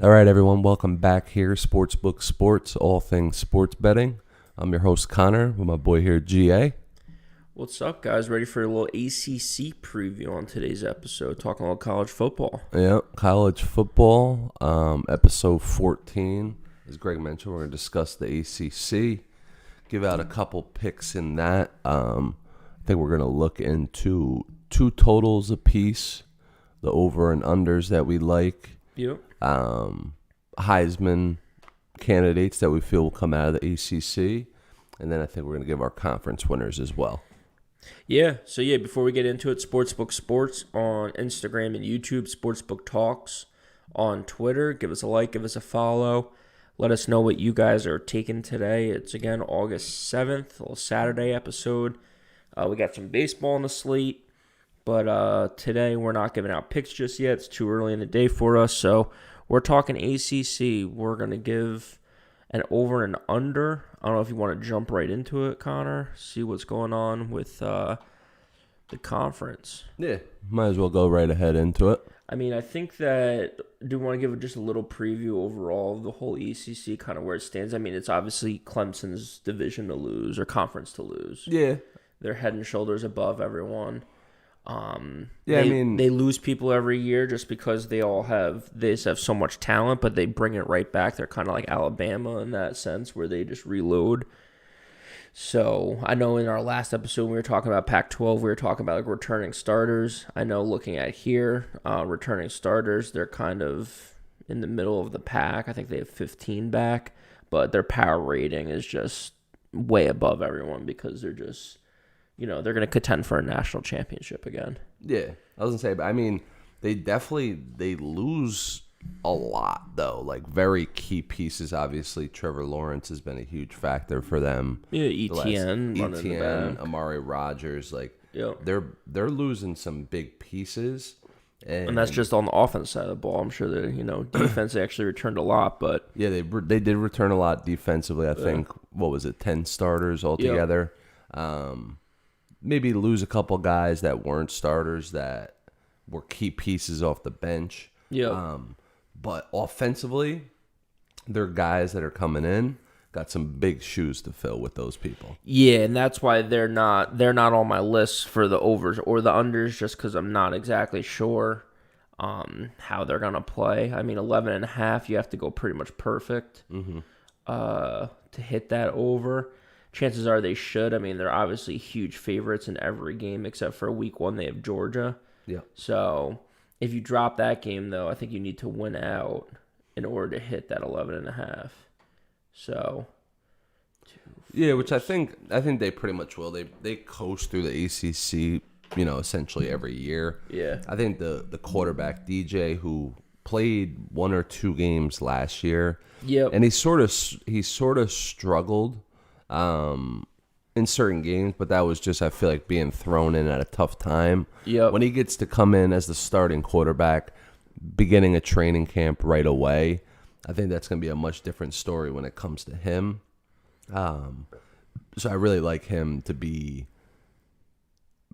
All right, everyone, welcome back here. SportsBook Sports, all things sports betting. I'm your host, Connor, with my boy here, GA. What's up, guys? Ready for a little ACC preview on today's episode, talking about college football. Yeah, college football, episode 14. As Greg mentioned, we're going to discuss the ACC, give out a couple picks in that. I think we're going to look into two totals apiece, the over and unders that we like. Yep. Heisman candidates that we feel will come out of the ACC, and then I think we're going to give our conference winners as well. So before we get into it, Sportsbook Sports on Instagram and YouTube, Sportsbook Talks on Twitter. Give us a like, give us a follow. Let us know what you guys are taking today. It's, again, August 7th, a little Saturday episode. We got some baseball on the slate, but today we're not giving out picks just yet. It's too early in the day for us, so we're talking ACC. We're going to give an over and under. I don't know if you want to jump right into it, Connor, see what's going on with the conference. Yeah, might as well go right ahead into it. I mean, I think that do want to give just a little preview overall of the whole ACC, kind of where it stands. I mean, it's obviously Clemson's division to lose or conference to lose. Yeah. They're head and shoulders above everyone. They lose people every year just because they just have so much talent, but they bring it right back. They're kind of like Alabama in that sense, where they just reload. So I know in our last episode, when we were talking about Pac-12, we were talking about like returning starters. I know looking at here, returning starters, they're kind of in the middle of the pack. I think they have 15 back, but their power rating is just way above everyone because they're just, they're going to contend for a national championship again. Yeah, I was going to say, but I mean, they lose a lot, though. Like, very key pieces, obviously. Trevor Lawrence has been a huge factor for them. Yeah, ETN, Amari Rodgers, yep. they're losing some big pieces. And that's just on the offense side of the ball. I'm sure that, defense they actually returned a lot, but... Yeah, they did return a lot defensively. I think, 10 starters altogether. Yep. Maybe lose a couple guys that weren't starters that were key pieces off the bench. Yeah. But offensively, they're guys that are coming in, got some big shoes to fill with those people. Yeah, and that's why they're not on my list for the overs or the unders, just because I'm not exactly sure how they're gonna play. I mean, 11.5, you have to go pretty much perfect to hit that over. Chances are they should. I mean, they're obviously huge favorites in every game except for week 1. They have Georgia. Yeah. So if you drop that game, though, I think you need to win out in order to hit that 11.5. So. Yeah, which I think they pretty much will. They coast through the ACC, essentially every year. Yeah. I think the quarterback DJ who played 1 or 2 games last year. Yep. And he sort of struggled in certain games, but that was just, I feel like, being thrown in at a tough time. Yep. When he gets to come in as the starting quarterback, beginning a training camp right away, I think that's going to be a much different story when it comes to him. So I really like him to be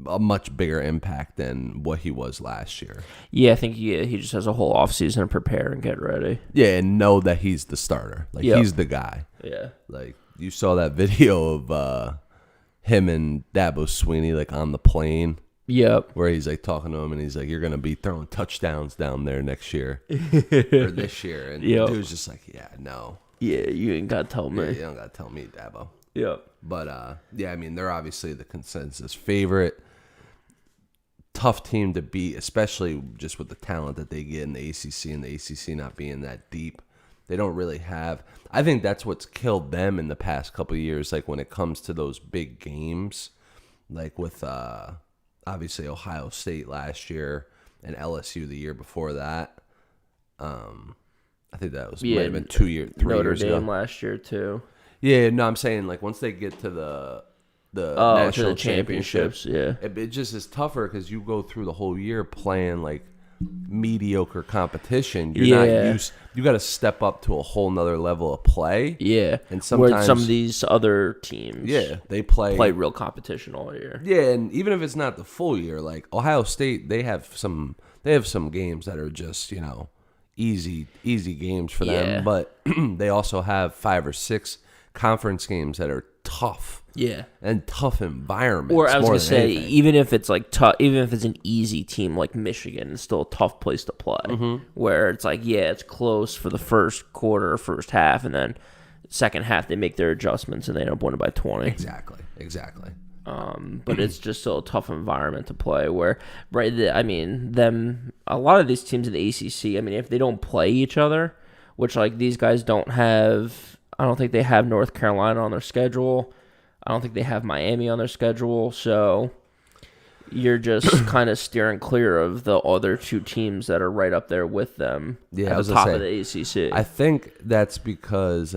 a much bigger impact than what he was last year. Yeah, I think he just has a whole offseason to prepare and get ready. Yeah, and know that he's the starter. He's the guy. Yeah. You saw that video of him and Dabo Swinney on the plane. Yep. Where he's talking to him and he's like, "You're gonna be throwing touchdowns down there next year or this year." And the dude's just like, "Yeah, no. Yeah, you ain't gotta tell me. Yeah, you don't gotta tell me, Dabo." Yep. But I mean, they're obviously the consensus favorite. Tough team to beat, especially just with the talent that they get in the ACC and the ACC not being that deep. They don't really have. I think that's what's killed them in the past couple of years. When it comes to those big games, with obviously Ohio State last year and LSU the year before that. I think that was might have been 3 years ago. Notre Dame last year too. Yeah, no, I'm saying once they get to the national championships, yeah, it just is tougher because you go through the whole year playing mediocre competition. You're not used. You got to step up to a whole nother level of play. Yeah, and sometimes where some of these other teams, they play real competition all year. Yeah, and even if it's not the full year, Ohio State, they have some games that are just easy games for them. Yeah. But they also have 5 or 6 conference games that are tough. Yeah. And tough environments. Or I was more going to than say, anything. even if it's like tough, even if it's an easy team like Michigan, it's still a tough place to play. Mm-hmm. Where it's like, yeah, it's close for the first quarter, first half, and then second half they make their adjustments and they end up winning by 20. Exactly. But it's just still a tough environment to play. Where, right? A lot of these teams in the ACC. I mean, if they don't play each other, which like these guys don't have, I don't think they have North Carolina on their schedule. I don't think they have Miami on their schedule. So you're just kind of steering clear of the other 2 teams that are right up there with them Yeah, I at was the gonna top say, of the ACC. I think that's because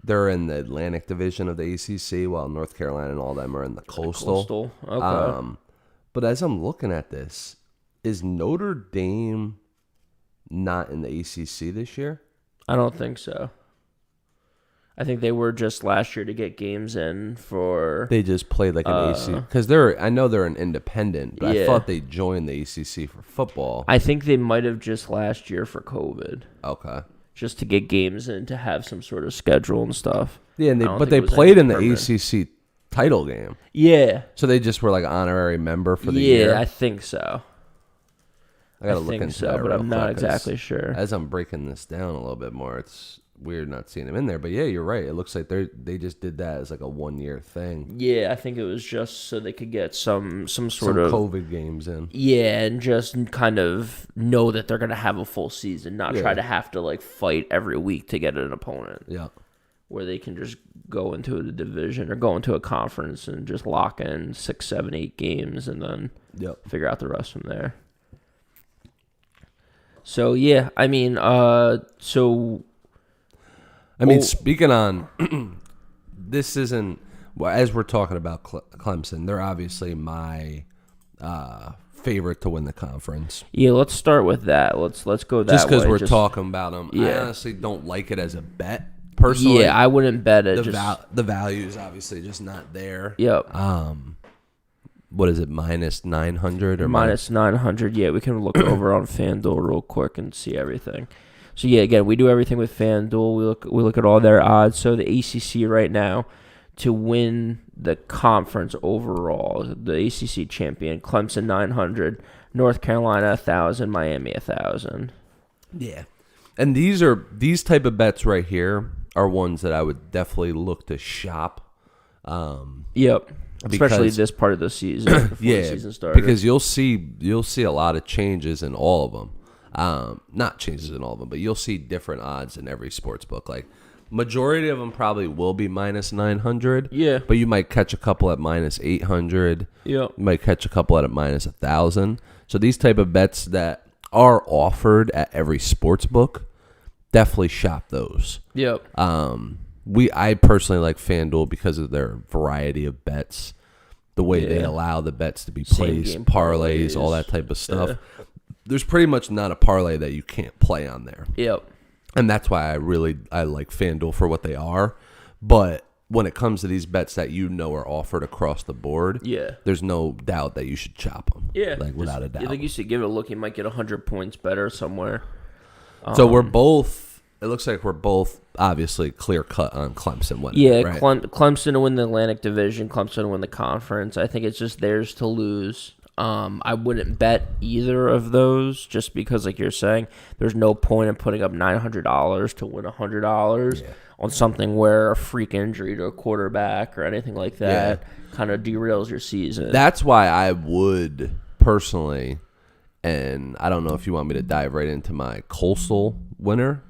they're in the Atlantic Division of the ACC, while North Carolina and all them are in the Coastal. Okay. But as I'm looking at this, is Notre Dame not in the ACC this year? I don't think so. I think they were just last year to get games in for. They just played like an ACC because I know they're an independent, but I thought they joined the ACC for football. I think they might have just last year for COVID. Okay. Just to get games in to have some sort of schedule and stuff. Yeah, and I don't but think they it was played in the permanent. ACC title game, Yeah. so they just were like honorary member for the year. Yeah, I think so. I gotta look into that but real I'm not quick, 'cause exactly sure. As I'm breaking this down a little bit more, it's weird not seeing them in there. But yeah, you're right. It looks like they just did that as like a 1-year thing. Yeah, I think it was just so they could get some sort Some of COVID games in. Yeah, and just kind of know that they're gonna have a full season, not try to have to like fight every week to get an opponent. Yeah. Where they can just go into the division or go into a conference and just lock in 6, 7, 8 games and then figure out the rest from there. So yeah, I mean, speaking on this isn't as we're talking about Clemson. They're obviously my favorite to win the conference. Yeah, let's start with that. Let's go that way. Just because we're talking about them, I honestly don't like it as a bet. Personally, yeah, I wouldn't bet it. The value is obviously just not there. Yep. What is it, minus 900 or minus 900? Yeah, we can look over on FanDuel real quick and see everything. So yeah, again, we do everything with FanDuel. We look at all their odds. So the ACC right now to win the conference overall, the ACC champion, Clemson 900, North Carolina 1,000, Miami 1,000. Yeah, and these type of bets right here are ones that I would definitely look to shop. Yep. Especially this part of the season, before the season started. Because you'll see a lot of changes in all of them. Not changes in all of them, but you'll see different odds in every sports book. Like majority of them probably will be minus 900. Yeah. But you might catch a couple at minus 800. Yep. You might catch a couple at minus 1,000. So these type of bets that are offered at every sports book, definitely shop those. Yep. I personally like FanDuel because of their variety of bets, the way they allow the bets to be placed, parlays, all that type of stuff. Yeah. There's pretty much not a parlay that you can't play on there. Yep. And that's why I like FanDuel for what they are. But when it comes to these bets that are offered across the board, there's no doubt that you should chop them. Yeah. Like without a doubt. Like you should give it a look. You might get 100 points better somewhere. So it looks like we're both obviously clear cut on Clemson winning. Yeah, right? Clemson to win the Atlantic Division, Clemson to win the conference. I think it's just theirs to lose. I wouldn't bet either of those just because, like you're saying, there's no point in putting up $900 to win $100 on something where a freak injury to a quarterback or anything like that kind of derails your season. That's why I would personally, and I don't know if you want me to dive right into my Coastal winner.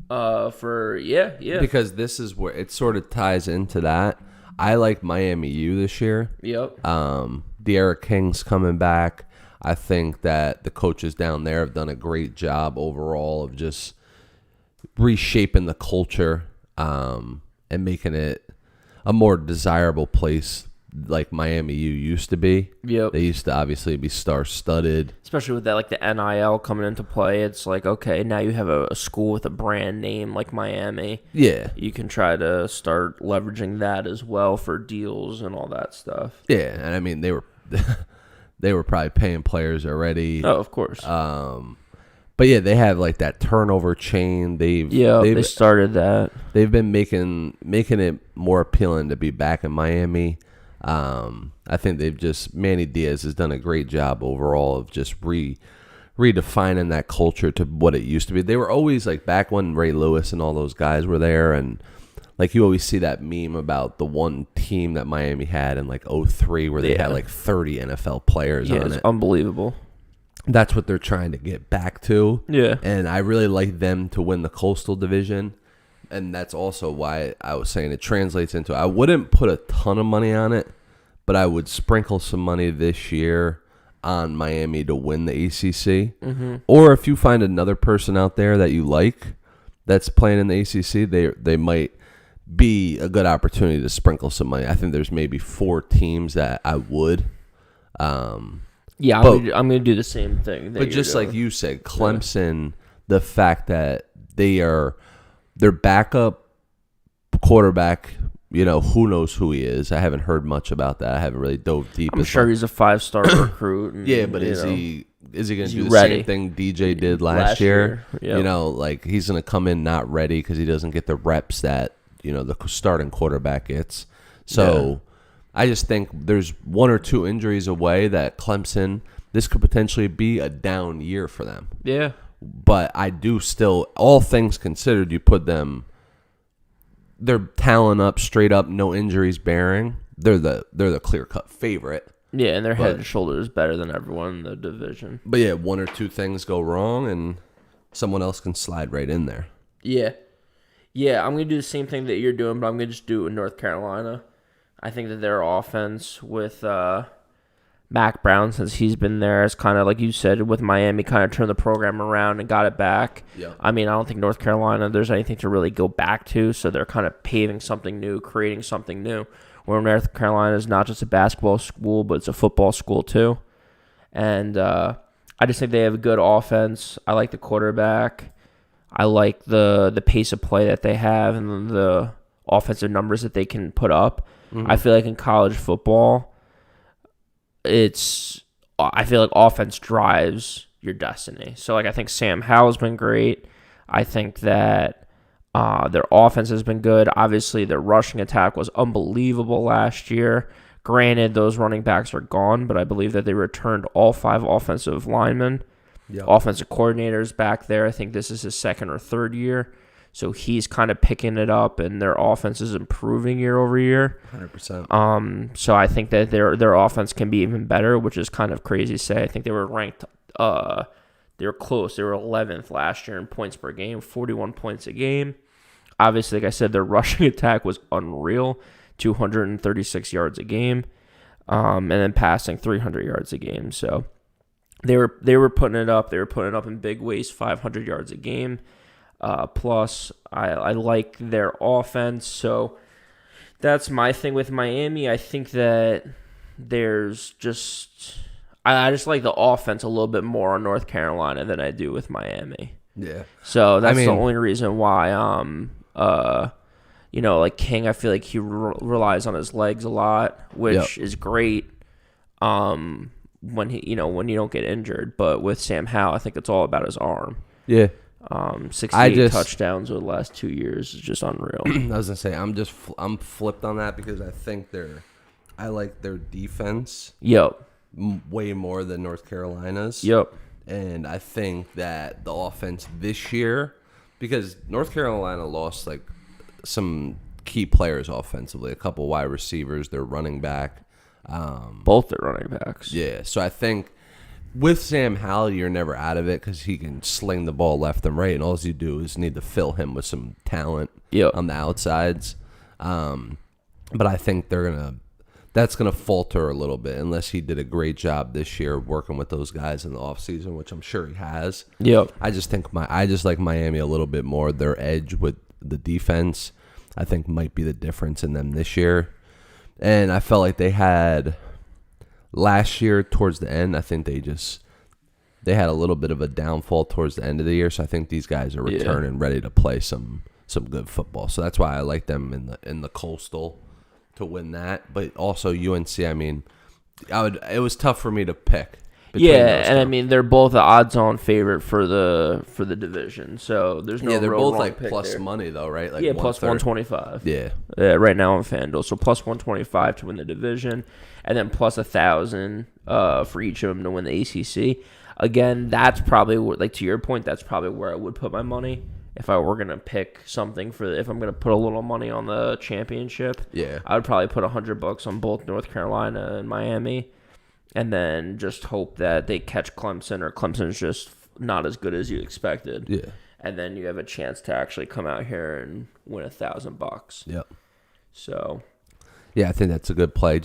Because this is where it sort of ties into that. I like Miami U this year. Yep. De'Ara King's coming back. I think that the coaches down there have done a great job overall of just reshaping the culture and making it a more desirable place like Miami U used to be. Yep. They used to obviously be star-studded. Especially with that, like the NIL coming into play. It's like, okay, now you have a school with a brand name like Miami. Yeah. You can try to start leveraging that as well for deals and all that stuff. Yeah, and I mean, they were probably paying players already. Oh, of course. But yeah, they have like that turnover chain. They started that. They've been making it more appealing to be back in Miami. I think Manny Diaz has done a great job overall of just redefining that culture to what it used to be. They were always like back when Ray Lewis and all those guys were there, and like you always see that meme about the one team that Miami had in like 2003 where they had like 30 NFL players on it. It's unbelievable. That's what they're trying to get back to. Yeah. And I really like them to win the Coastal Division. And that's also why I was saying it translates into, I wouldn't put a ton of money on it, but I would sprinkle some money this year on Miami to win the ACC. Mm-hmm. Or if you find another person out there that you like that's playing in the ACC, they might be a good opportunity to sprinkle some money. I think there's maybe 4 teams that I would. Yeah, I'm going to do the same thing. But just like you said, Clemson, the fact that their backup quarterback, who knows who he is. I haven't heard much about that. I haven't really dove deep. I'm sure he's a 5-star recruit. And, yeah, but is he going to do the same thing DJ did last year? Yep. Like he's going to come in not ready because he doesn't get the reps that, the starting quarterback gets. So I just think there's 1 or 2 injuries away that Clemson, this could potentially be a down year for them. Yeah. But I do still, all things considered, you put their talent up, straight up, no injuries bearing. They're the clear-cut favorite. Yeah, and they're head and shoulders better than everyone in the division. But yeah, 1 or 2 things go wrong, and someone else can slide right in there. Yeah. Yeah, I'm going to do the same thing that you're doing, but I'm going to just do it in North Carolina. I think that their offense with Mac Brown, since he's been there, is kind of, like you said, with Miami, kind of turned the program around and got it back. Yeah. I mean, I don't think North Carolina, there's anything to really go back to, so they're kind of paving something new, creating something new. Where North Carolina is not just a basketball school, but it's a football school too. And I just think they have a good offense. I like the quarterback. I like the pace of play that they have and the offensive numbers that they can put up. Mm-hmm. I feel like in college football, I feel like offense drives your destiny. So like I think Sam Howell's been great. I think that their offense has been good. Obviously, their rushing attack was unbelievable last year. Granted, those running backs are gone, but I believe that they returned all 5 offensive linemen. Yep. Offensive coordinators back there. I think this is his 2nd or 3rd year. So he's kind of picking it up, and their offense is improving year over year. 100%. So I think that their offense can be even better, which is kind of crazy to say. I think they were ranked. They were close. They were 11th last year in points per game, 41 points a game. Obviously, like I said, their rushing attack was unreal, 236 yards a game, and then passing 300 yards a game. So they were putting it up. They were putting it up in big ways, 500 yards a game. Plus, I like their offense. So that's my thing with Miami. I think that there's just I just like the offense a little bit more on North Carolina than I do with Miami. Yeah. So that's the only reason why like King, I feel like he relies on his legs a lot, which is great. When you don't get injured, but with Sam Howell, I think it's all about his arm. Yeah. 68 touchdowns over the last 2 years is just unreal. I was gonna say I'm flipped on that because I think I like their defense. Yep. Way more than North Carolina's. Yep. And I think that the offense this year, because North Carolina lost like some key players offensively, a couple wide receivers, their running back. Both their running backs. Yeah, so I think with Sam Howell, you're never out of it because he can sling the ball left and right, and all you do is need to fill him with some talent on the outsides. But I think that's gonna falter a little bit unless he did a great job this year working with those guys in the offseason, which I'm sure he has. Yep. I just like Miami a little bit more. Their edge with the defense, I think, might be the difference in them this year. And I felt like they had last year towards the end, I think they had a little bit of a downfall towards the end of the year. So I think these guys are returning ready to play some good football. So that's why I like them in the Coastal to win that. But also UNC, I mean, It was tough for me to pick. between Yeah, those and I two. mean they're both the odds-on favorite for the division, so there's no they're real both wrong like pick plus there. money though, right? Like Yeah, plus 130. 125. Yeah. Right now on FanDuel, so plus 125 to win the division, and then plus 1,000 for each of them to win the ACC. Again, that's probably like to your point. That's probably where I would put my money if I were gonna pick something if I'm gonna put a little money on the championship. Yeah. I would probably put $100 on both North Carolina and Miami, and then just hope that they catch Clemson, or Clemson's just not as good as you expected. Yeah. And then you have a chance to actually come out here and win $1,000. Yep. So, Yeah, I think that's a good play.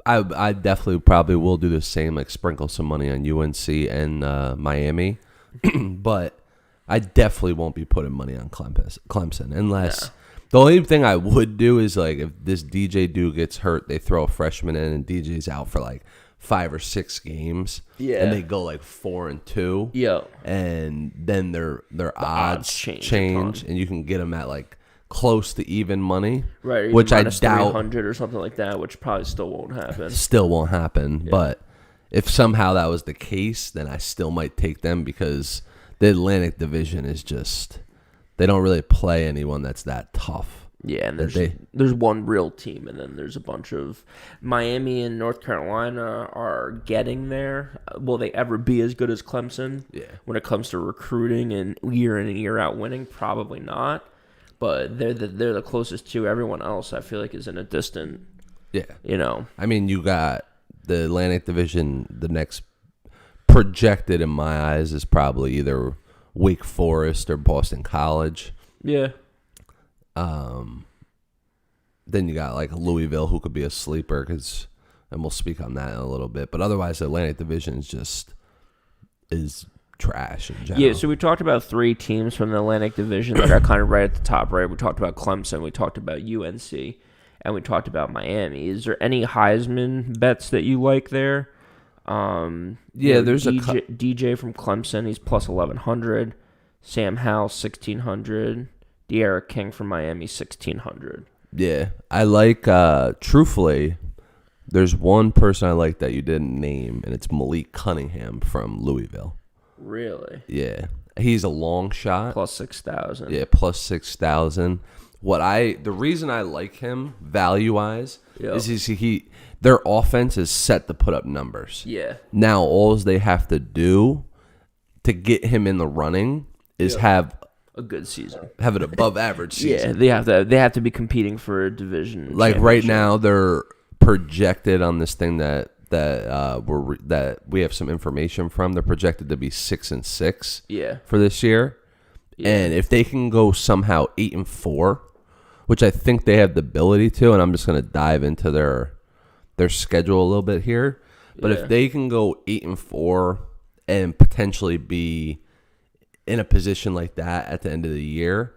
I definitely probably will do the same, like sprinkle some money on UNC and Miami, but I definitely won't be putting money on Clemson unless the only thing I would do is like if this DJ dude gets hurt, they throw a freshman in and DJ's out for like 5 or 6 games, and they go like 4-2, and then their odds change, and you can get them at like close to even money, right? Which I doubt 300 or something like that, which probably still won't happen. But if somehow that was the case, then I still might take them because the Atlantic Division is just they don't really play anyone that's that tough. Yeah, and there's one real team, and then there's a bunch of Miami and North Carolina are getting there. Will they ever be as good as Clemson? Yeah. When it comes to recruiting and year in and year out winning, probably not. But they're the closest to everyone else. I feel like is in a distant. Yeah. I mean, you got the Atlantic Division. The next projected in my eyes is probably either Wake Forest or Boston College. Yeah. Then you got like Louisville, who could be a sleeper, and we'll speak on that in a little bit. But otherwise, the Atlantic Division is trash in general. Yeah, so we talked about 3 teams from the Atlantic Division that are kind of right at the top, right? We talked about Clemson, we talked about UNC, and we talked about Miami. Is there any Heisman bets that you like there? There's DJ from Clemson. He's plus 1,100. Sam Howell 1,600. De'Ara King from Miami 1,600. Yeah, I like. Truthfully, there's one person I like that you didn't name, and it's Malik Cunningham from Louisville. Really? Yeah, he's a long shot. Plus 6,000. Yeah, plus 6,000. The reason I like him value wise is their offense is set to put up numbers. Yeah. Now all they have to do to get him in the running is have a good season, have an above average season. Yeah, they have to be competing for a division. Like right now, they're projected on this thing that we have some information from. They're projected to be 6-6. Yeah. For this year, and if they can go somehow 8-4, which I think they have the ability to, and I'm just going to dive into their schedule a little bit here. But if they can go 8-4 and potentially be in a position like that at the end of the year,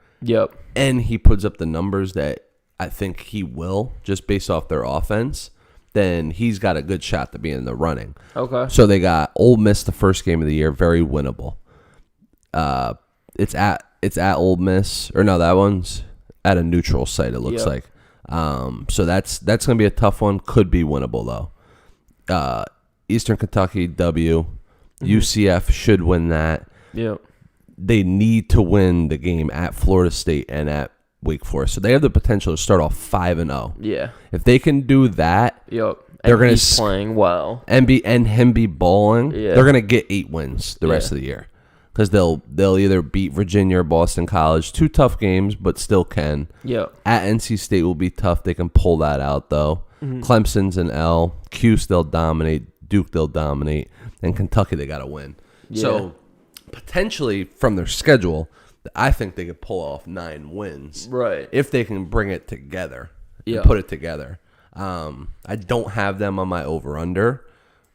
and he puts up the numbers that I think he will, just based off their offense, then he's got a good shot to be in the running. Okay. So they got Ole Miss the first game of the year, very winnable. It's at Ole Miss, or no, that one's at a neutral site. It looks like. So that's gonna be a tough one. Could be winnable though. Eastern Kentucky W. UCF should win that. Yep. They need to win the game at Florida State and at Wake Forest. So they have the potential to start off 5-0. Yeah. If they can do that, they're going to playing well and him be balling. Yeah. They're going to get 8 wins the rest of the year because they'll either beat Virginia or Boston College. 2 tough games, but still can. At NC State will be tough. They can pull that out though. Clemson's an L. Cuse they'll dominate. Duke they'll dominate, and Kentucky they got to win. So potentially from their schedule, I think they could pull off 9 wins, right? If they can bring it together, and put it together. I don't have them on my over/under,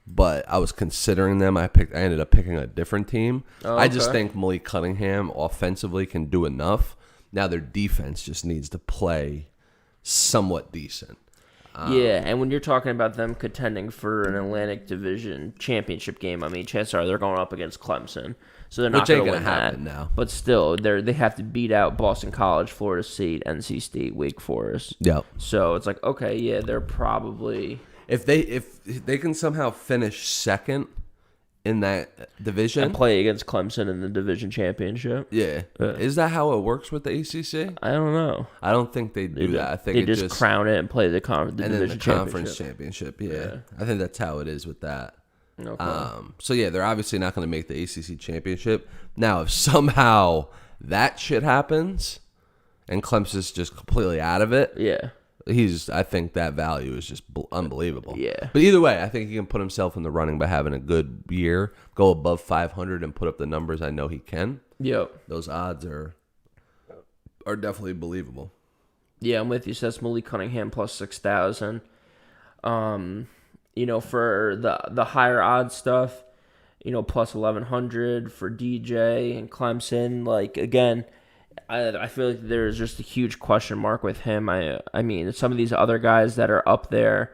but I was considering them. I ended up picking a different team. I just think Malik Cunningham offensively can do enough. Now their defense just needs to play somewhat decent. And when you're talking about them contending for an Atlantic Division championship game, I mean, chances are they're going up against Clemson, so they're not going to win that. Now. But still, they have to beat out Boston College, Florida State, NC State, Wake Forest. Yep. So it's like, okay, they're probably If they can somehow finish second in that division and play against Clemson in the division championship. Yeah. Is that how it works with the ACC? I don't know. I don't think they do that. I think they just crown it and play the division conference championship. Yeah. I think that's how it is with that. Okay. So yeah, they're obviously not going to make the ACC championship. Now, if somehow that shit happens and Clemson's just completely out of it, yeah. I think that value is just unbelievable. Yeah. But either way, I think he can put himself in the running by having a good year, go above 500 and put up the numbers I know he can. Yep. Those odds are definitely believable. Yeah, I'm with you. So that's Malik Cunningham plus 6,000. For the higher odds stuff, plus 1,100 for DJ and Clemson. Like, again, I feel like there's just a huge question mark with him. I mean, some of these other guys that are up there,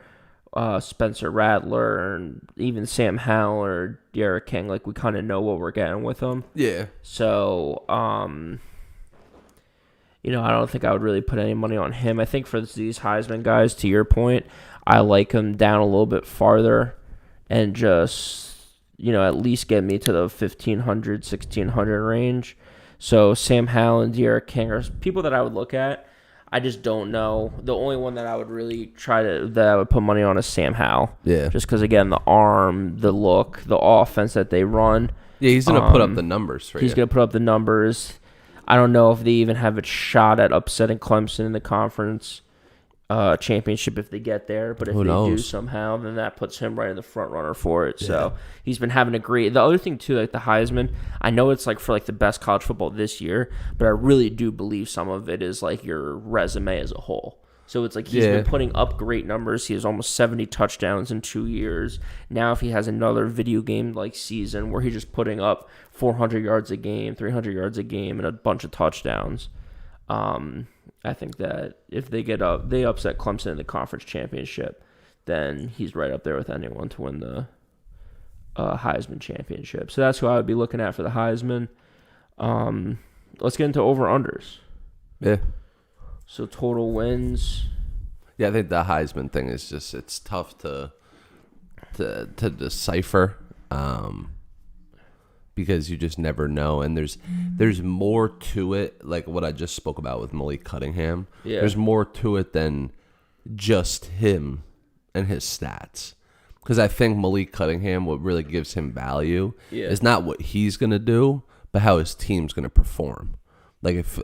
Spencer Rattler and even Sam Howell or Derek King, like we kind of know what we're getting with them. Yeah. So, I don't think I would really put any money on him. I think for these Heisman guys, to your point, I like him down a little bit farther and just, at least get me to the 1,500, 1,600 range. So Sam Howell and Derek King are people that I would look at. I just don't know. The only one that I would really that I would put money on is Sam Howell. Yeah. Just because, again, the arm, the look, the offense that they run. Yeah, he's going to put up the numbers for you. He's going to put up the numbers. I don't know if they even have a shot at upsetting Clemson in the conference championship if they get there. But if they do somehow, then that puts him right in the front runner for it. Yeah. So he's been having a great. The other thing too, like the Heisman, I know it's like for like the best college football this year, but I really do believe some of it is like your resume as a whole. So it's like he's been putting up great numbers. He has almost 70 touchdowns in 2 years. Now if he has another video game like season where he's just putting up 400 yards a game, 300 yards a game, and a bunch of touchdowns, I think that if they upset Clemson in the conference championship, then he's right up there with anyone to win the Heisman championship. So that's who I would be looking at for the Heisman. Let's get into over-unders. Yeah. So total wins. Yeah, I think the Heisman thing is just, it's tough to decipher because you just never know. And there's more to it, like what I just spoke about with Malik Cunningham. Yeah. There's more to it than just him and his stats. Because I think Malik Cunningham, what really gives him value is not what he's going to do, but how his team's going to perform. Like if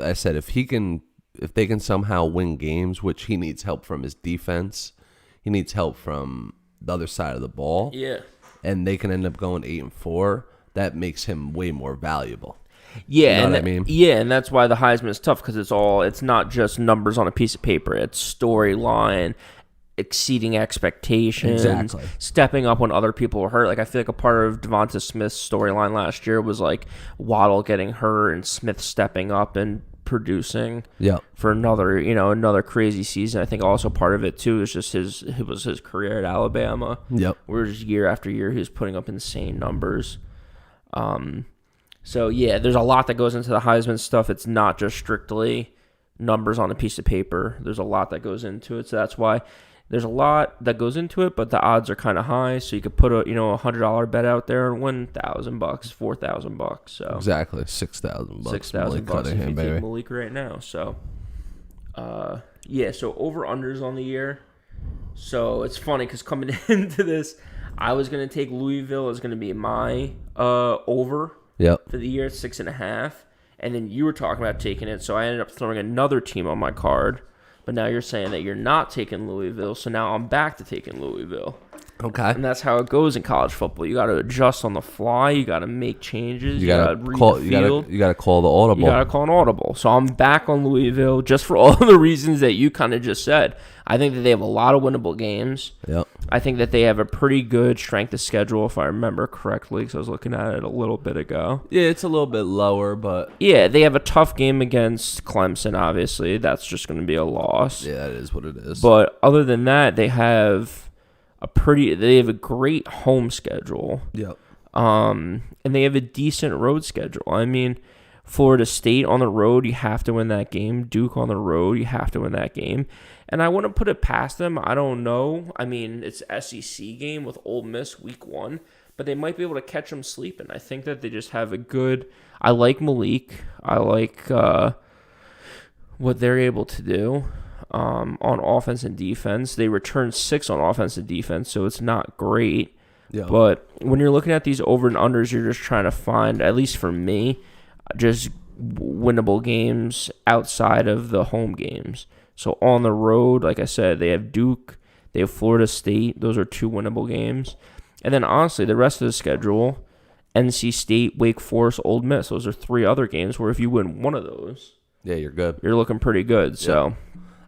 they can somehow win games, which he needs help from his defense, he needs help from the other side of the ball. Yeah. And they can end up going 8-4. That makes him way more valuable. Yeah, you know what I mean? Yeah, and that's why the Heisman is tough because it's not just numbers on a piece of paper. It's storyline, exceeding expectations, exactly. Stepping up when other people were hurt. Like I feel like a part of Devonta Smith's storyline last year was like Waddle getting hurt and Smith stepping up and producing for another crazy season. I think also part of it too is just his career at Alabama. Yep. Where just year after year he was putting up insane numbers. So yeah, there's a lot that goes into the Heisman stuff. It's not just strictly numbers on a piece of paper. There's a lot that goes into it. So that's why there's a lot that goes into it, but the odds are kind of high. So you could put a $100 bet out there and win $1,000, $4,000. So exactly $6,000. $6,000 if you take Malik right now. So so over unders on the year. So it's funny because coming into this, I was gonna take Louisville as gonna be my over for the year at 6.5, and then you were talking about taking it, so I ended up throwing another team on my card. But now you're saying that you're not taking Louisville, so now I'm back to taking Louisville. Okay. And that's how it goes in college football. You got to adjust on the fly. You got to make changes. You got to read the field. You got to call the audible. You got to call an audible. So I'm back on Louisville just for all the reasons that you kind of just said. I think that they have a lot of winnable games. Yep. I think that they have a pretty good strength of schedule, if I remember correctly, because I was looking at it a little bit ago. Yeah, it's a little bit lower, but... Yeah, they have a tough game against Clemson, obviously. That's just going to be a loss. Yeah, that is what it is. But other than that, they have a great home schedule. Yep. And they have a decent road schedule. I mean, Florida State on the road, you have to win that game. Duke on the road, you have to win that game. And I wouldn't put it past them. I don't know. I mean, it's SEC game with Ole Miss week 1, but they might be able to catch them sleeping. I think that they just have a good. I like Malik. I like what they're able to do on offense and defense. They returned 6 on offense and defense, so it's not great. Yeah. But when you're looking at these over and unders, you're just trying to find, at least for me, just winnable games outside of the home games. So on the road, like I said, they have Duke, they have Florida State. Those are 2 winnable games. And then honestly, the rest of the schedule, NC State, Wake Forest, Ole Miss. Those are 3 other games where if you win one of those, yeah, you're good. You're looking pretty good. So yeah.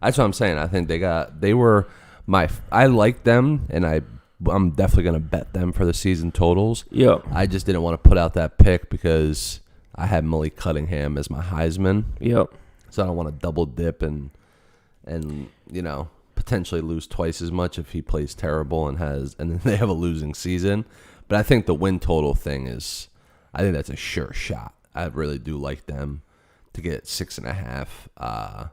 That's what I'm saying. I think I like them, and I'm definitely going to bet them for the season totals. Yeah. I just didn't want to put out that pick because I had Malik Cunningham as my Heisman. Yep. So I don't want to double dip and potentially lose twice as much if he plays terrible and then they have a losing season. But I think the win total thing I think that's a sure shot. I really do like them to get 6.5.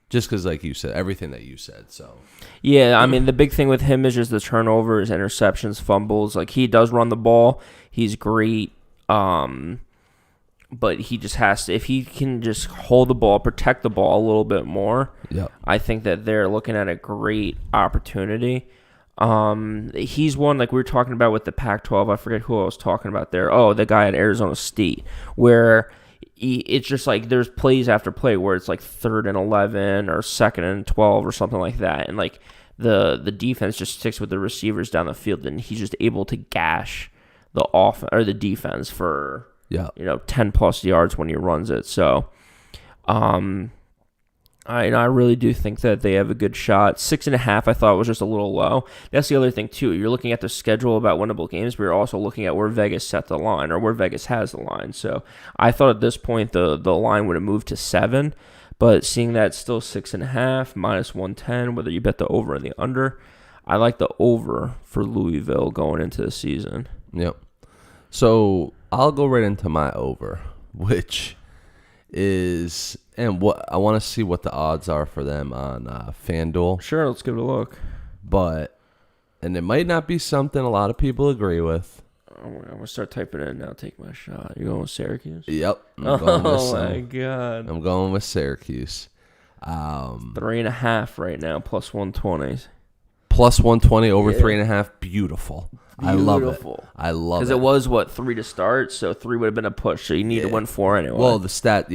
Just because, like you said, everything that you said. So yeah, I mean, the big thing with him is just the turnovers, interceptions, fumbles. Like, he does run the ball. He's great. But he just has to, if he can just hold the ball, protect the ball a little bit more, yep. I think that they're looking at a great opportunity. He's one, like we were talking about with the Pac-12. I forget who I was talking about there. Oh, the guy at Arizona State, where it's just like there's plays after play where it's like 3rd and 11 or 2nd and 12 or something like that. And like the defense just sticks with the receivers down the field, and he's just able to gash the offense or the defense for 10 plus yards when he runs it. So I really do think that they have a good shot. 6.5 I thought was just a little low. That's the other thing too. You're looking at the schedule about winnable games, but you're also looking at where Vegas set the line or where Vegas has the line. So I thought at this point the line would have moved to 7, but seeing that it's still 6.5 minus 110, whether you bet the over or the under, I like the over for Louisville going into the season. Yep. So I'll go right into my over, which is, and what I want to see what the odds are for them on FanDuel. Sure, let's give it a look. And it might not be something a lot of people agree with. I'm going to start typing it in now. Take my shot. You going with Syracuse? Yep. My God. I'm going with Syracuse. 3.5 right now, plus 120. Plus 120 over 3.5. Beautiful. I love it. Because it was 3 to start, so 3 would have been a push. So you need to win 4 anyway. Well, the stat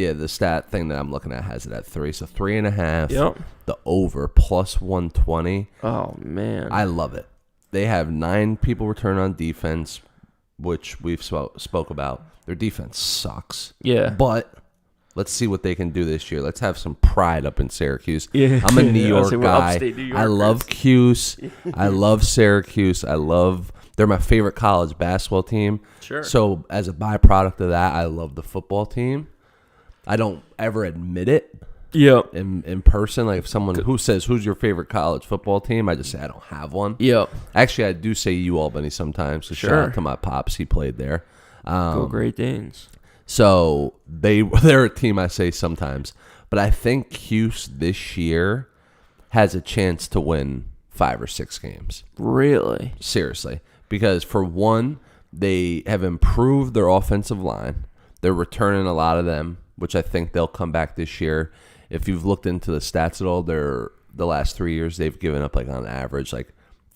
thing that I'm looking at has it at 3, so 3.5. Yep. The over plus 120. Oh man, I love it. They have 9 people return on defense, which we've spoke about. Their defense sucks. Yeah, but let's see what they can do this year. Let's have some pride up in Syracuse. Yeah. I'm a New York guy. New I love Cuse. I love Syracuse. They're my favorite college basketball team. Sure. So as a byproduct of that, I love the football team. I don't ever admit it. Yep. In person, like if someone who says, who's your favorite college football team, I just say I don't have one. Yep. Actually, I do say Albany sometimes. So sure. Shout out to my pops. He played there. Go Great Danes. So they're a team I say sometimes. But I think Cuse this year has a chance to win 5 or 6 games. Really? Seriously. Because for one, they have improved their offensive line. They're returning a lot of them, which I think they'll come back this year. If you've looked into the stats at all, the last 3 years, they've given up on average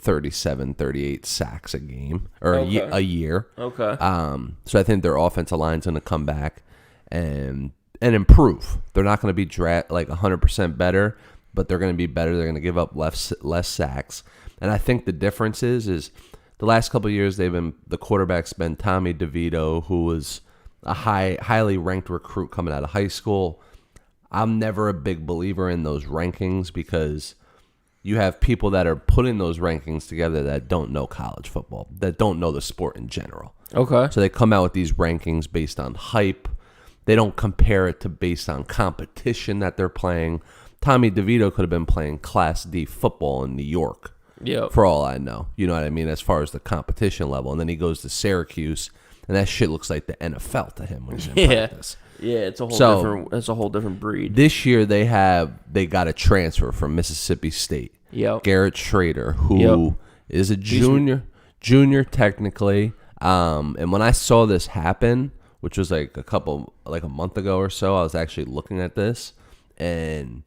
37, 38 sacks a game or a year. Okay. So I think their offensive line's going to come back and improve. They're not going to be 100% better, but they're going to be better. They're going to give up less sacks. And I think the difference is the last couple of years the quarterback's been Tommy DeVito, who was a highly ranked recruit coming out of high school. I'm never a big believer in those rankings because you have people that are putting those rankings together that don't know college football, that don't know the sport in general. Okay. So they come out with these rankings based on hype. They don't compare it based on competition that they're playing. Tommy DeVito could have been playing Class D football in New York. Yeah. For all I know. You know what I mean? As far as the competition level. And then he goes to Syracuse and that shit looks like the NFL to him when he's in practice. Yeah, it's a whole different breed. This year they got a transfer from Mississippi State. Yep. Garrett Schrader, who is a junior technically. And when I saw this happen, which was like a month ago or so, I was actually looking at this, and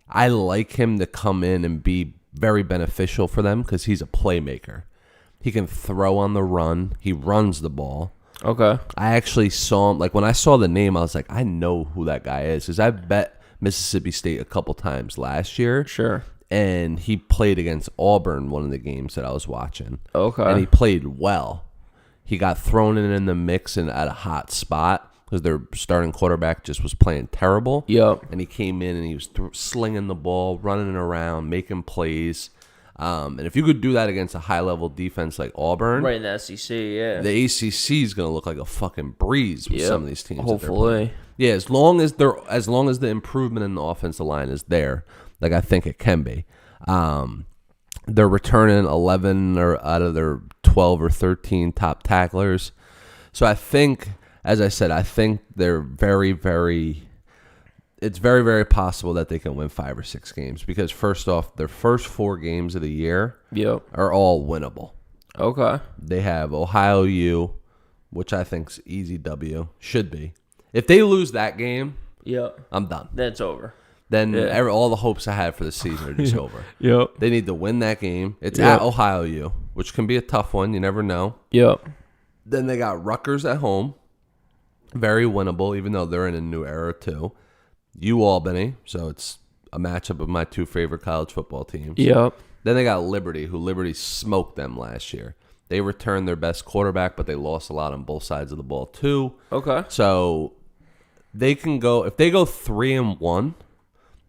I like him to come in and be very beneficial for them because he's a playmaker. He can throw on the run. He runs the ball. Okay. I actually saw him, like when I saw the name, I was like, I know who that guy is because I bet Mississippi State a couple times last year. Sure. And he played against Auburn one of the games that I was watching. Okay. And he played well. He got thrown in the mix and at a hot spot because their starting quarterback just was playing terrible. Yep. And he came in and he was slinging the ball, running around, making plays. And if you could do that against a high-level defense like Auburn, right in the SEC, yeah, the ACC is going to look like a fucking breeze with some of these teams. Hopefully, yeah. As long as the improvement in the offensive line is there, like I think it can be. They're returning 11 out of their 12 or 13 top tacklers. So I think, as I said, they're very, very. It's very, very possible that they can win 5 or 6 games because, first off, their first 4 games of the year are all winnable. Okay. They have Ohio U, which I think's easy W. Should be. If they lose that game, I'm done. Then it's over. Then all the hopes I had for the season are just over. Yep. They need to win that game. It's at Ohio U, which can be a tough one. You never know. Yep. Then they got Rutgers at home. Very winnable, even though they're in a new era, too. Albany, so it's a matchup of my 2 favorite college football teams. Yep. Then they got Liberty, who Liberty smoked them last year. They returned their best quarterback, but they lost a lot on both sides of the ball too. Okay. So they can go, if they go 3-1,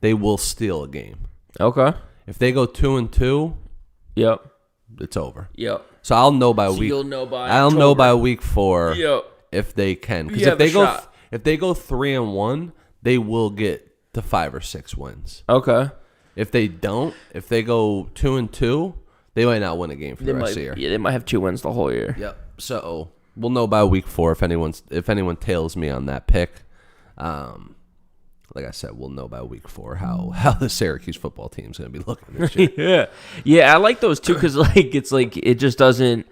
they will steal a game. Okay. If they go 2-2, it's over. Yep. So I'll know by You'll know by I'll October. know by week 4 if they can. Because if they go 3-1, they will get to 5 or 6 wins. Okay. If they don't, if they go 2-2, they might not win a game for the rest of the year. Yeah, they might have 2 wins the whole year. Yep. So we'll know by week 4 if anyone tails me on that pick. Like I said, we'll know by week 4 how the Syracuse football team's going to be looking this year. Yeah, I like those too because it just doesn't.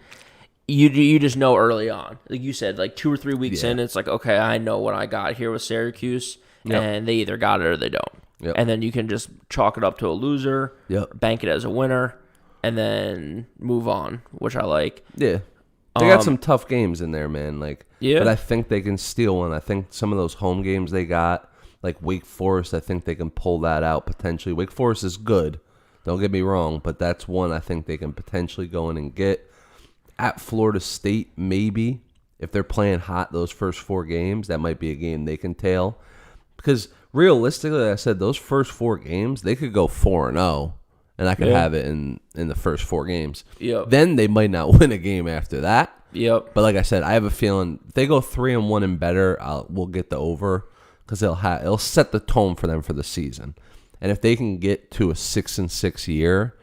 You just know early on, like you said, like 2 or 3 weeks in, it's like, okay, I know what I got here with Syracuse. And they either got it or they don't. Yep. And then you can just chalk it up to a loser, bank it as a winner, and then move on, which I like. Yeah. They got some tough games in there, man. But I think they can steal one. I think some of those home games they got, like Wake Forest, I think they can pull that out potentially. Wake Forest is good. Don't get me wrong, but that's one I think they can potentially go in and get. At Florida State, maybe. If they're playing hot those first 4 games, that might be a game they can tail. Because realistically, like I said, those first 4 games, they could go 4-0, and I could have it in the first 4 games. Yep. Then they might not win a game after that. Yep. But like I said, I have a feeling if they go 3-1 and better, we'll get the over because it'll set the tone for them for the season. And if they can get to a 6-6 year,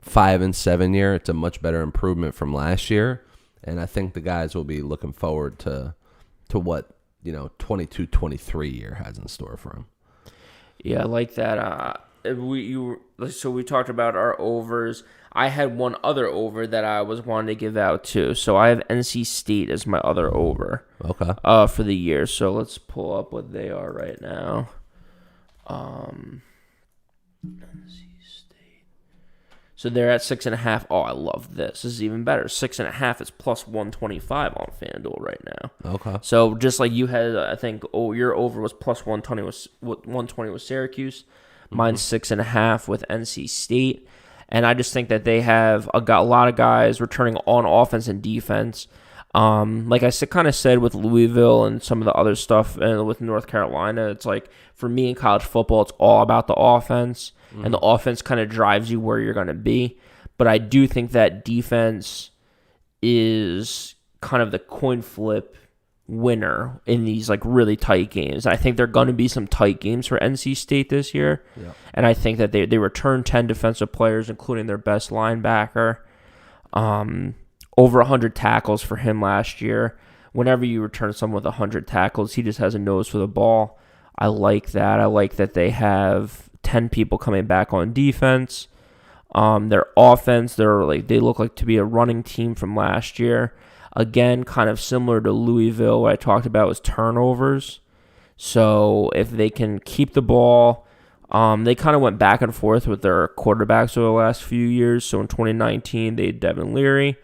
5-7 year, it's a much better improvement from last year. And I think the guys will be looking forward to what 22-23 year has in store for him. Yeah, I like that. So we talked about our overs. I had one other over that I was wanting to give out too. So I have NC State as my other over. Okay. For the year. So let's pull up what they are right now. NC State. So they're at 6.5. Oh, I love this. This is even better. 6.5 is plus 125 on FanDuel right now. Okay. So just like you had, I think, your over was plus 120 with Syracuse. Mine's 6.5 with NC State. And I just think that they have got a lot of guys returning on offense and defense. Like I kind of said with Louisville and some of the other stuff with North Carolina, it's like for me in college football, it's all about the offense. And the offense kind of drives you where you're going to be. But I do think that defense is kind of the coin flip winner in these like really tight games. I think there are going to be some tight games for NC State this year. Yeah. And I think that they return 10 defensive players, including their best linebacker. Over 100 tackles for him last year, whenever you return someone with 100 tackles, he just has a nose for the ball. I like that. I like that they have 10 people coming back on defense. Their offense, they look like to be a running team from last year. Again, kind of similar to Louisville, what I talked about was turnovers. So if they can keep the ball, they kind of went back and forth with their quarterbacks over the last few years. So in 2019, they had Devin Leary,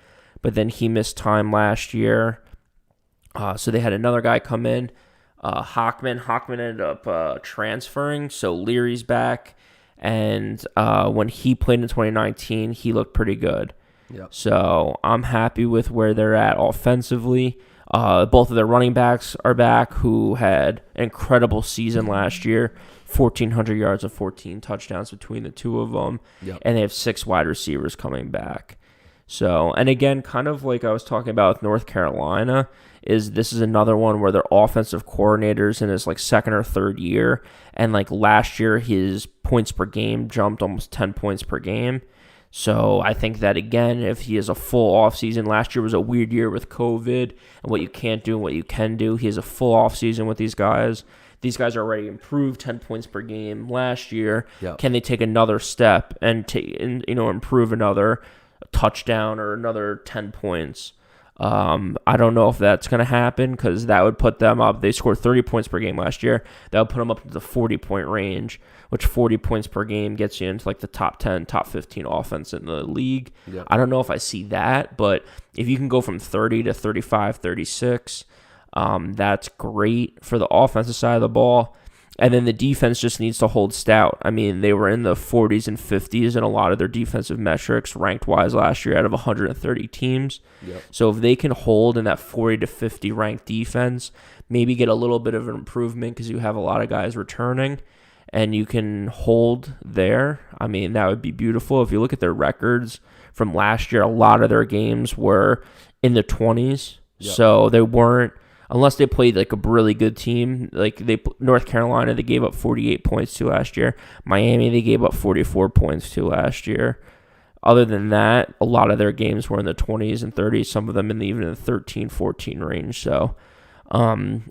but then he missed time last year. So they had another guy come in, Hockman. Hockman ended up transferring, so Leary's back. And when he played in 2019, he looked pretty good. Yep. So I'm happy with where they're at offensively. Both of their running backs are back, who had an incredible season last year. 1,400 yards and 14 touchdowns between the two of them. Yep. And they have 6 wide receivers coming back. So, and again, kind of like I was talking about with North Carolina, this is another one where their offensive coordinator's in his like second or third year. And like last year, his points per game jumped almost 10 points per game. So I think that, again, if he has a full offseason, last year was a weird year with COVID and what you can't do and what you can do. He has a full offseason with these guys. These guys are already improved 10 points per game last year. Yep. Can they take another step and improve another touchdown or another 10 points? I don't know if that's going to happen, because that would put them up. They scored 30 points per game last year. That would put them up into the 40-point range, which 40 points per game gets you into like the top 10, top 15 offense in the league. Yep. I don't know if I see that, but if you can go from 30 to 35, 36, that's great for the offensive side of the ball. And then the defense just needs to hold stout. I mean, they were in the 40s and 50s in a lot of their defensive metrics, ranked-wise, last year out of 130 teams. Yep. So if they can hold in that 40 to 50 ranked defense, maybe get a little bit of an improvement because you have a lot of guys returning, and you can hold there, I mean, that would be beautiful. If you look at their records from last year, a lot of their games were in the 20s. Yep. So they weren't, unless they played like a really good team, like North Carolina, they gave up 48 points to last year. Miami, they gave up 44 points to last year. Other than that, a lot of their games were in the 20s and 30s, some of them even in the 13, 14 range. So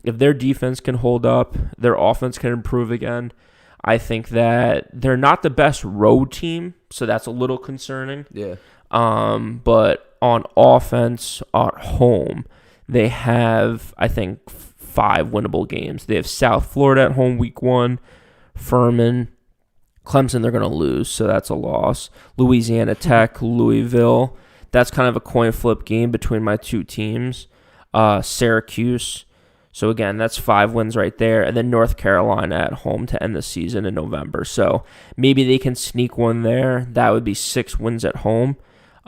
if their defense can hold up, their offense can improve again. I think that they're not the best road team, so that's a little concerning. Yeah. But on offense at home, they have, I think, 5 winnable games. They have South Florida at home week 1, Furman, Clemson they're going to lose, so that's a loss. Louisiana Tech, Louisville, that's kind of a coin flip game between my two teams. Syracuse, so again, that's 5 wins right there. And then North Carolina at home to end the season in November. So maybe they can sneak one there. That would be 6 wins at home.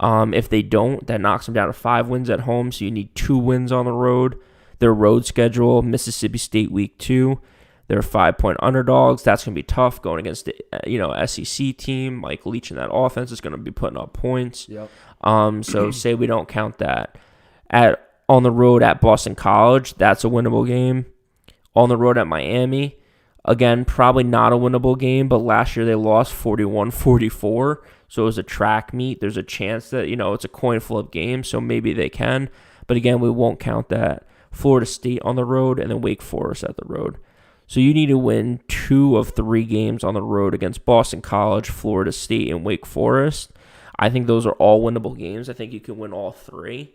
If they don't, that knocks them down to 5 wins at home, so you need 2 wins on the road. Their road schedule, Mississippi State week 2. They're 5-point underdogs. That's going to be tough going against the SEC team. Mike Leach and that offense is going to be putting up points. Yep. So say we don't count that. On the road at Boston College, that's a winnable game. On the road at Miami, again, probably not a winnable game, but last year they lost 41-44. So it was a track meet. There's a chance that, it's a coin flip game, so maybe they can. But again, we won't count that. Florida State on the road, and then Wake Forest at the road. So you need to win 2 of 3 games on the road against Boston College, Florida State, and Wake Forest. I think those are all winnable games. I think you can win all 3.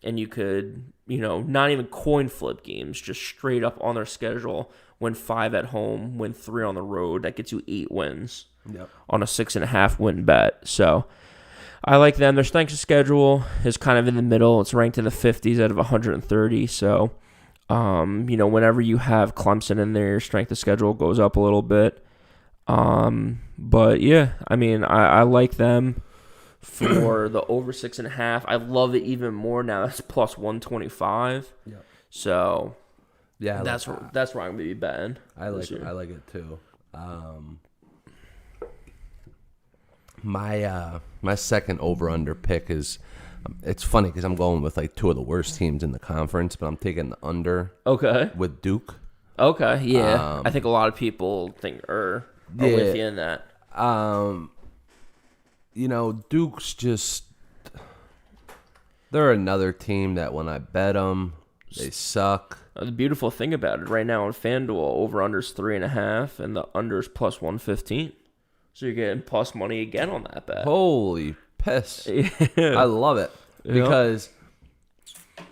And you could, not even coin flip games, just straight up on their schedule, win 5 at home, win 3 on the road. That gets you 8 wins. Yep. On a 6.5 win bet. So I like them. Their strength of schedule is kind of in the middle. It's ranked in the 50s out of 130. So, whenever you have Clemson in there, your strength of schedule goes up a little bit. But yeah, I mean, I like them for the over 6.5. I love it even more now. That's plus 125. Yeah. So yeah, that's where I'm gonna be betting. I like it too. My second over-under pick is, it's funny because I'm going with like 2 of the worst teams in the conference, but I'm taking the under. Okay. With Duke. Okay, yeah. I think a lot of people are with you in that. Duke's just, they're another team that when I bet them, They suck. The beautiful thing about it right now on FanDuel, over-under's 3.5, and the under's plus 115. So you're getting plus money again on that bet. Holy piss. Yeah. I love it. Because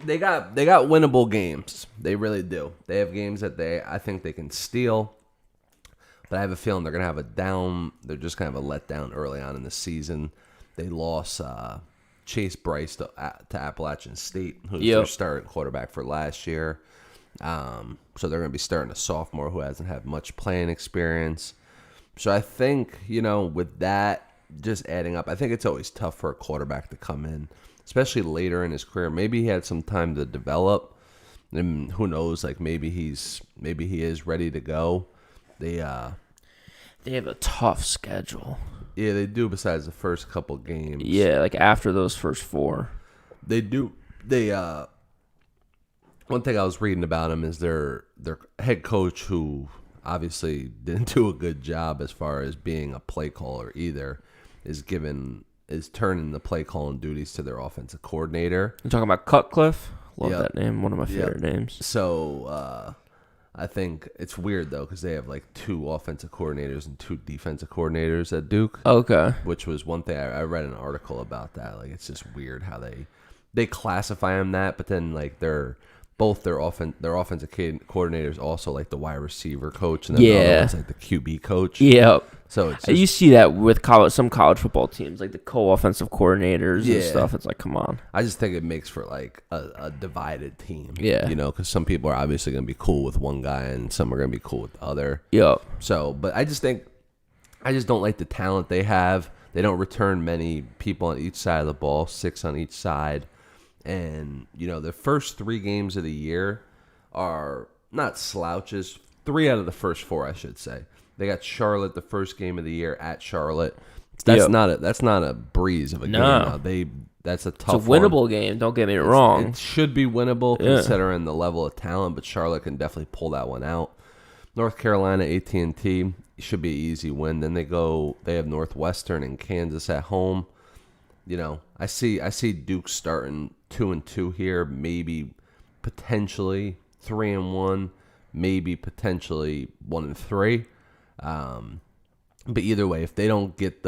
they got winnable games. They really do. They have games that I think they can steal. But I have a feeling they're going to have they're just going to have a letdown early on in the season. They lost Chase Bryce to Appalachian State, who's their starting quarterback for last year. So they're going to be starting a sophomore who hasn't had much playing experience. So I think, with that just adding up, I think it's always tough for a quarterback to come in, especially later in his career. Maybe he had some time to develop, and who knows, maybe he is ready to go. They have a tough schedule. Yeah, they do, besides the first couple games. Yeah, after those first 4. They do. One thing I was reading about him is their head coach, who obviously didn't do a good job as far as being a play caller either, is turning the play calling duties to their offensive coordinator. You're talking about Cutcliffe? Love that name. One of my favorite names. So I think it's weird, though, because they have 2 offensive coordinators and 2 defensive coordinators at Duke. Okay. Which was one thing. I read an article about that. It's just weird how they classify them that, but then their offensive coordinators also the wide receiver coach, and then the other one's the QB coach. Yeah. So it's you see that with some college football teams, the co-offensive coordinators and stuff. It's come on. I just think it makes for a divided team. Yeah. Because some people are obviously going to be cool with one guy and some are going to be cool with the other. Yeah. So, but I just don't like the talent they have. They don't return many people on each side of the ball, 6 on each side. And, the first 3 games of the year are not slouches. 3 out of the first 4, I should say. They got Charlotte the first game of the year at Charlotte. That's not a breeze of a game. Now. That's a tough. It's a winnable game. Don't get me wrong. It should be winnable considering the level of talent, but Charlotte can definitely pull that one out. North Carolina, AT&T should be an easy win. Then they have Northwestern and Kansas at home. I see Duke starting 2-2 here, maybe potentially 3-1, maybe potentially 1-3. But either way, if they don't get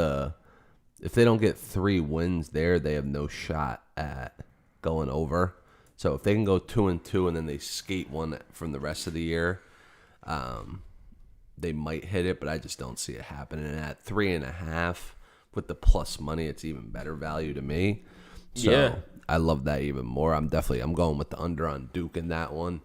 3 wins there, they have no shot at going over. So if they can go 2-2 and then they skate one from the rest of the year, they might hit it, but I just don't see it happening. And at 3.5 with the plus money, it's even better value to me. So I love that even more. I'm going with the under on Duke in that one.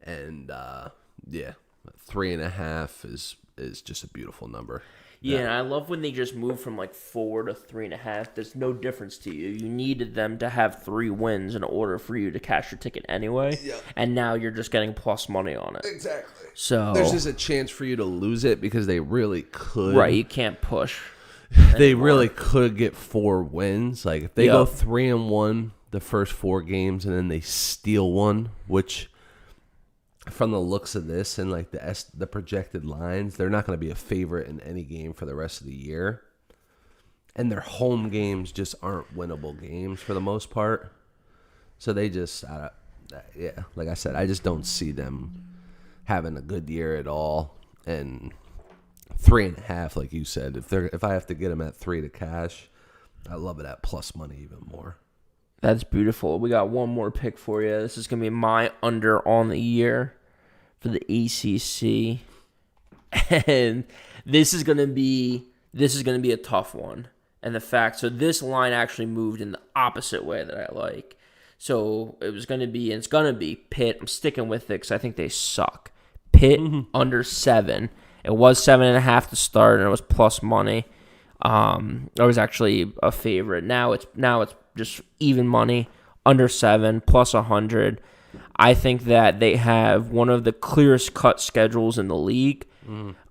And 3.5 is just a beautiful number. Yeah, and I love when they just move from 4 to 3.5. There's no difference to you. You needed them to have 3 wins in order for you to cash your ticket anyway. Yep. And now you're just getting plus money on it. Exactly. So there's just a chance for you to lose it because they really could. Right, you can't push. They really could get 4 wins. If they go 3-1 the first 4 games and then they steal one, which from the looks of this and the projected lines, they're not going to be a favorite in any game for the rest of the year. And their home games just aren't winnable games for the most part. So they just, like I said, I just don't see them having a good year at all. And 3.5, like you said, if I have to get them at 3 to cash, I love it at plus money even more. That's beautiful. We got one more pick for you. This is going to be my under on the year for the ACC. And this is going to be a tough one. And so this line actually moved in the opposite way that I like. So it's going to be Pitt. I'm sticking with it because I think they suck. Pitt under 7. It was 7.5 to start, and it was plus money. It was actually a favorite. Now it's just even money, under 7, plus 100. I think that they have one of the clearest cut schedules in the league.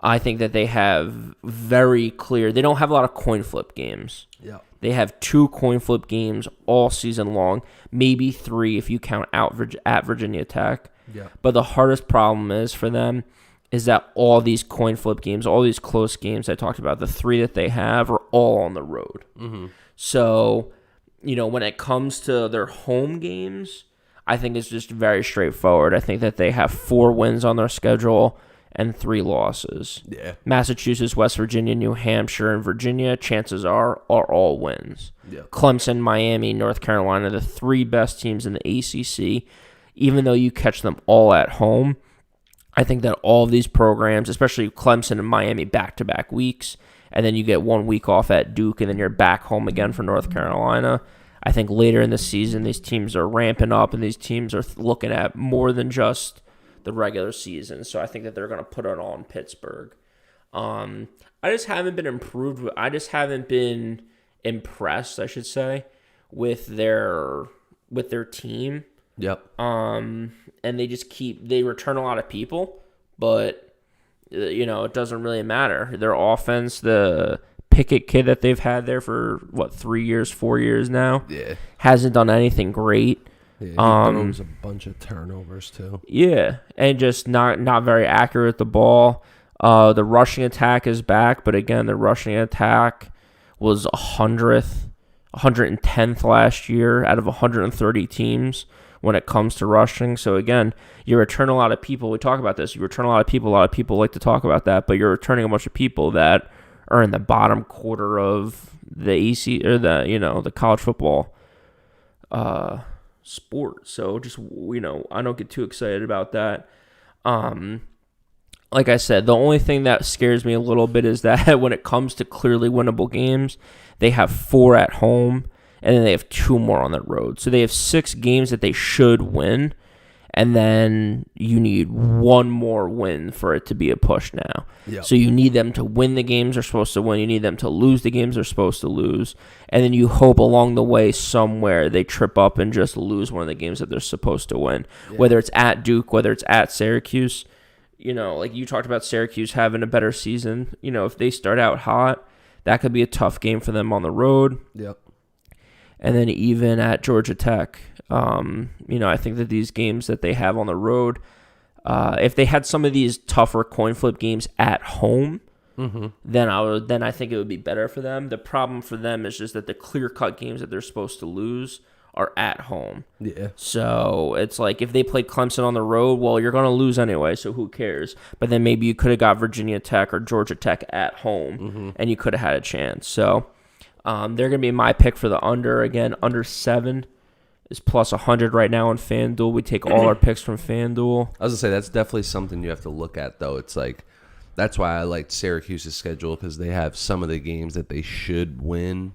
I think that they have very clear. They don't have a lot of coin flip games. Yeah. They have 2 coin flip games all season long, maybe 3 if you count out at Virginia Tech. Yeah. But the hardest problem is for them is that all these coin flip games, all these close games I talked about, the 3 that they have are all on the road. So, when it comes to their home games, I think it's just very straightforward. I think that they have 4 wins on their schedule and 3 losses. Yeah. Massachusetts, West Virginia, New Hampshire, and Virginia, chances are all wins. Yeah. Clemson, Miami, North Carolina, the 3 best teams in the ACC. Even though you catch them all at home, I think that all of these programs, especially Clemson and Miami, back-to-back weeks, and then you get 1 week off at Duke, and then you're back home again for North Carolina. I think later in the season, these teams are ramping up, and these teams are looking at more than just the regular season. So I think that they're going to put it on Pittsburgh. I just haven't been improved. I just haven't been impressed, I should say, with their team. Yep. And they return a lot of people, but it doesn't really matter. Their offense, the Pickett kid that they've had there for 4 years now, hasn't done anything great. Yeah, he throws a bunch of turnovers too. Yeah, and just not very accurate with the ball. The rushing attack is back, but again, the rushing attack was 110th last year out of 130 teams when it comes to rushing. So again, you return a lot of people. We talk about this. You return a lot of people. A lot of people like to talk about that, but you're returning a bunch of people that are in the bottom quarter of the AC or the college football sport. So just I don't get too excited about that. Like I said, the only thing that scares me a little bit is that when it comes to clearly winnable games, they have 4 at home and then they have 2 more on the road. So they have 6 games that they should win, and then you need 1 more win for it to be a push now. Yep. So you need them to win the games they're supposed to win. You need them to lose the games they're supposed to lose. And then you hope along the way somewhere they trip up and just lose one of the games that they're supposed to win. Yeah. Whether it's at Duke, whether it's at Syracuse. Like you talked about Syracuse having a better season. If they start out hot, that could be a tough game for them on the road. Yep. And then even at Georgia Tech, I think that these games that they have on the road, if they had some of these tougher coin flip games at home, then I think it would be better for them. The problem for them is just that the clear-cut games that they're supposed to lose are at home. Yeah. So it's like if they play Clemson on the road, well, you're going to lose anyway, so who cares? But then maybe you could have got Virginia Tech or Georgia Tech at home, and you could have had a chance. So they're going to be my pick for the under. Again, under 7 is plus 100 right now on FanDuel. We take all our picks from FanDuel. I was going to say, that's definitely something you have to look at, though. It's like, that's why I liked Syracuse's schedule, because they have some of the games that they should win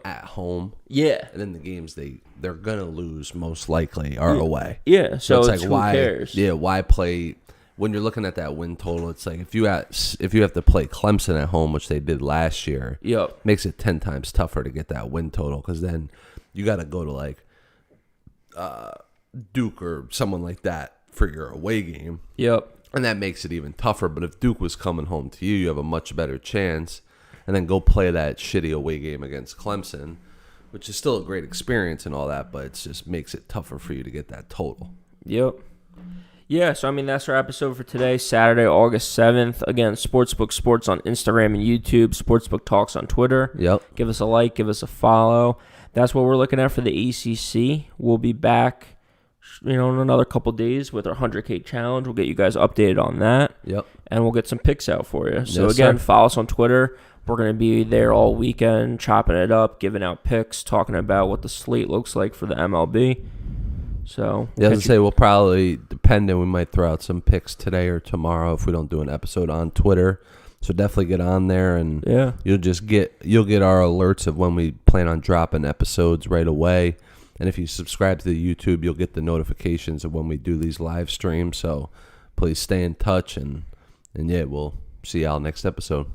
at home. Yeah. And then the games they're going to lose most likely are away. Yeah, so it's like, who cares? Yeah, why play? When you're looking at that win total, it's like if you have to play Clemson at home, which they did last year, makes it 10 times tougher to get that win total, because then you got to go to like Duke or someone like that for your away game. Yep. And that makes it even tougher. But if Duke was coming home to you, you have a much better chance. And then go play that shitty away game against Clemson, which is still a great experience and all that, but it just makes it tougher for you to get that total. Yep. Yeah, so that's our episode for today, Saturday, August 7th. Again, SportsBook Sports on Instagram and YouTube, SportsBook Talks on Twitter. Yep. Give us a like, give us a follow. That's what we're looking at for the ACC. We'll be back, in another couple days with our 100K challenge. We'll get you guys updated on that. Yep. And we'll get some picks out for you. So yes, again, sir. Follow us on Twitter. We're going to be there all weekend, chopping it up, giving out picks, talking about what the slate looks like for the MLB. So we'll probably, depending, we might throw out some picks today or tomorrow if we don't do an episode on Twitter. So definitely get on there, and you'll get our alerts of when we plan on dropping episodes right away. And if you subscribe to the YouTube, you'll get the notifications of when we do these live streams. So please stay in touch, and we'll see y'all next episode.